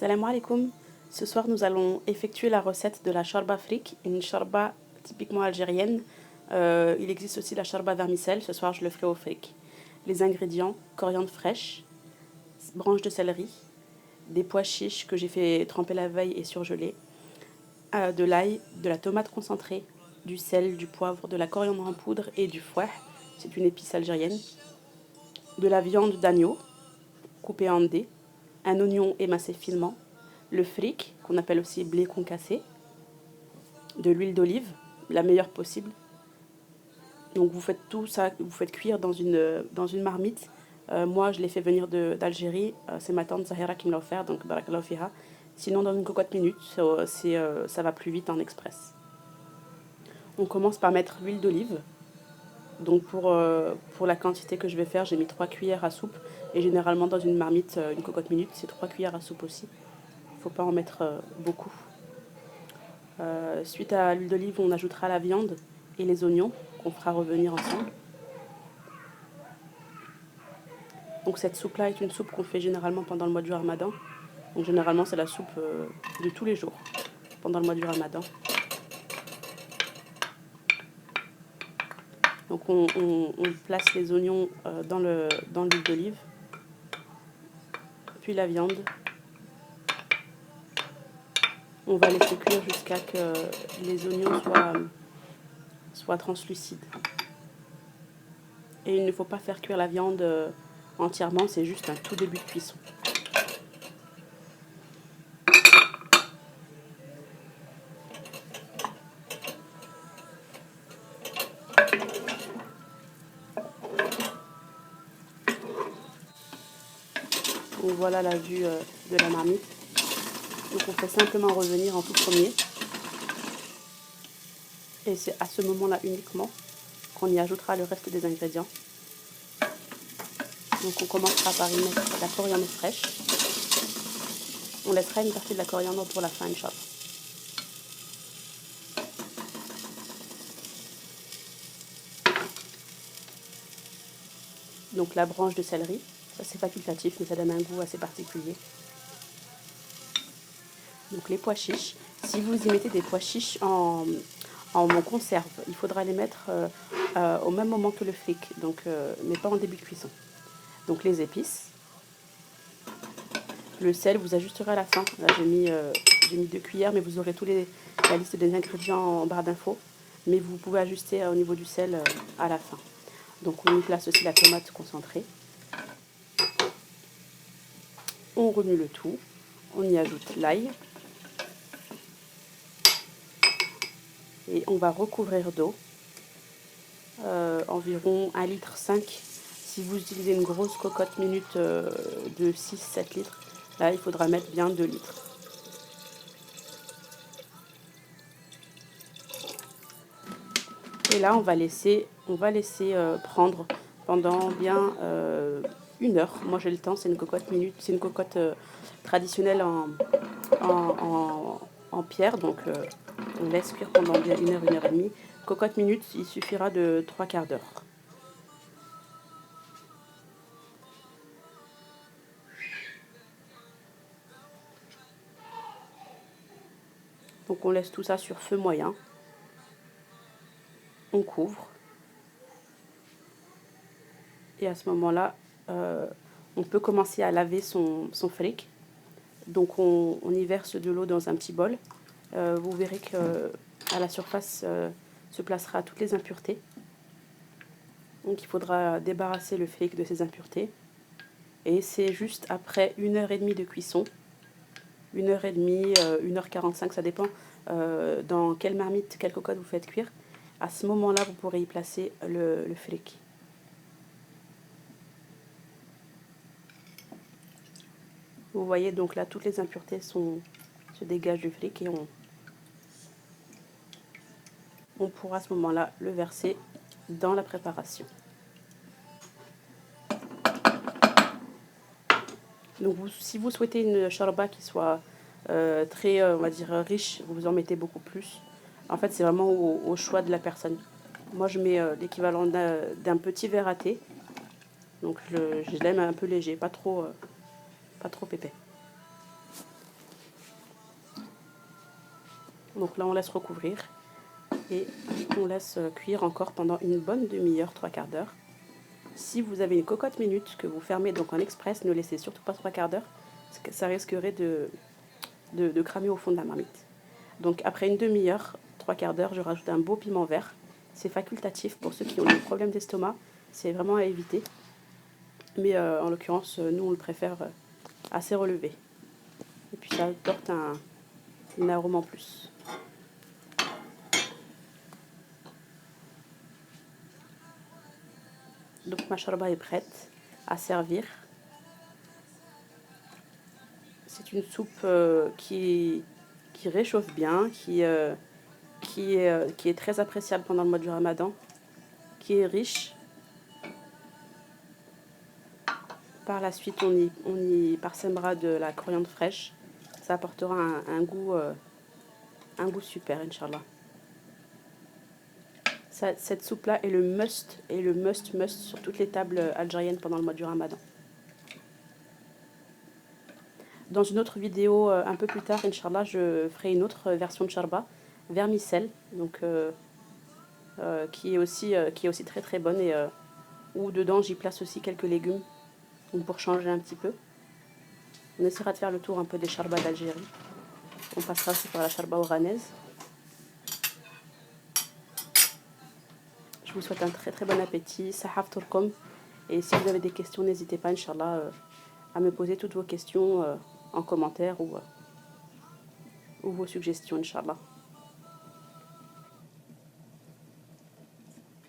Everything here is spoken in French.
Salam alaikum. Ce soir, nous allons effectuer la recette de la charba fric, une charba typiquement algérienne. Il existe aussi la charba vermicelle. Ce soir, je le ferai au fric. Les ingrédients: coriandre fraîche, branches de céleri, des pois chiches que j'ai fait tremper la veille et surgeler, de l'ail, de la tomate concentrée, du sel, du poivre, de la coriandre en poudre et du fouet. C'est une épice algérienne. De la viande d'agneau coupée en dés, un oignon émincé finement, le fric, qu'on appelle aussi blé concassé, de l'huile d'olive, la meilleure possible. Donc vous faites tout ça, vous faites cuire dans une marmite. Moi, je l'ai fait venir d'Algérie. C'est ma tante Zahira qui me l'a offert, donc barakallahu fiha. Sinon, dans une cocotte minute, ça va plus vite en express. On commence par mettre l'huile d'olive. Donc pour la quantité que je vais faire, j'ai mis 3 cuillères à soupe. Et généralement, dans une marmite, une cocotte minute, c'est 3 cuillères à soupe aussi. Il ne faut pas en mettre beaucoup. Suite à l'huile d'olive, on ajoutera la viande et les oignons qu'on fera revenir ensemble. Donc cette soupe-là est une soupe qu'on fait généralement pendant le mois du Ramadan. Donc généralement, c'est la soupe de tous les jours pendant le mois du Ramadan. Donc on place les oignons dans l'huile d'olive, puis la viande. On va laisser cuire jusqu'à ce que les oignons soient translucides. Et il ne faut pas faire cuire la viande entièrement, c'est juste un tout début de cuisson. Donc voilà la vue de la marmite. Donc on fait simplement revenir en tout premier. Et c'est à ce moment-là uniquement qu'on y ajoutera le reste des ingrédients. Donc on commencera par y mettre la coriandre fraîche. On laissera une partie de la coriandre pour la fin, Inch'Allah. Donc la branche de céleri, ça c'est facultatif mais ça donne un goût assez particulier. Donc les pois chiches, si vous y mettez des pois chiches en conserve, il faudra les mettre au même moment que le fric, donc, mais pas en début de cuisson. Donc les épices, le sel vous ajusterez à la fin. Là j'ai mis 2 cuillères, mais vous aurez la liste des ingrédients en barre d'infos, mais vous pouvez ajuster au niveau du sel à la fin. Donc on y place aussi la tomate concentrée. On remue le tout, on y ajoute l'ail. Et on va recouvrir d'eau, environ 1,5 litre. Si vous utilisez une grosse cocotte minute de 6-7 litres, là il faudra mettre bien 2 litres. Et là on va laisser prendre pendant bien 1 heure. Moi j'ai le temps, c'est une cocotte minute, c'est une cocotte traditionnelle en pierre, donc on laisse cuire pendant bien 1 heure, 1 heure et demie. Cocotte minute, il suffira de 3/4 d'heure. Donc on laisse tout ça sur feu moyen. On couvre. Et à ce moment-là, on peut commencer à laver son fric. Donc on y verse de l'eau dans un petit bol. Vous verrez qu'à la surface se placera toutes les impuretés. Donc il faudra débarrasser le fric de ces impuretés. Et c'est juste après 1 heure et demie de cuisson. 1 heure et demie, 1h45, ça dépend dans quelle marmite, quelle cocotte vous faites cuire. À ce moment-là, vous pourrez y placer le fric. Vous voyez donc là, toutes les impuretés se dégagent du fric et on pourra à ce moment-là le verser dans la préparation. Donc si vous souhaitez une charba qui soit très, on va dire, riche, vous en mettez beaucoup plus. En fait, c'est vraiment au choix de la personne. Moi, je mets l'équivalent d'un petit verre à thé. Donc je l'aime un peu léger, pas trop épais. Donc là, on laisse recouvrir et on laisse cuire encore pendant une bonne demi-heure, 3/4 d'heure. Si vous avez une cocotte minute que vous fermez donc en express, ne laissez surtout pas 3/4 d'heure, parce que ça risquerait de cramer au fond de la marmite. Donc après une demi-heure, 3/4 d'heure, je rajoute un beau piment vert. C'est facultatif pour ceux qui ont des problèmes d'estomac, c'est vraiment à éviter. Mais en l'occurrence, nous on le préfère assez relevé. Et puis ça apporte un arôme en plus. Donc ma charba est prête à servir. C'est une soupe qui réchauffe bien, qui est très appréciable pendant le mois du Ramadan, qui est riche. Par la suite, on y parsemera de la coriandre fraîche. Ça apportera un goût super, Inch'Allah. Cette soupe-là est le must sur toutes les tables algériennes pendant le mois du Ramadan. Dans une autre vidéo, un peu plus tard, Inch'Allah, je ferai une autre version de charba, vermicelle, donc, qui est aussi très très bonne et où dedans j'y place aussi quelques légumes pour changer un petit peu. On essaiera de faire le tour un peu des charbas d'Algérie. On passera aussi par la charba oranaise. Je vous souhaite un très très bon appétit. Sahaf Turkom. Et si vous avez des questions, n'hésitez pas, Inch'Allah, à me poser toutes vos questions en commentaire ou vos suggestions, Inch'Allah.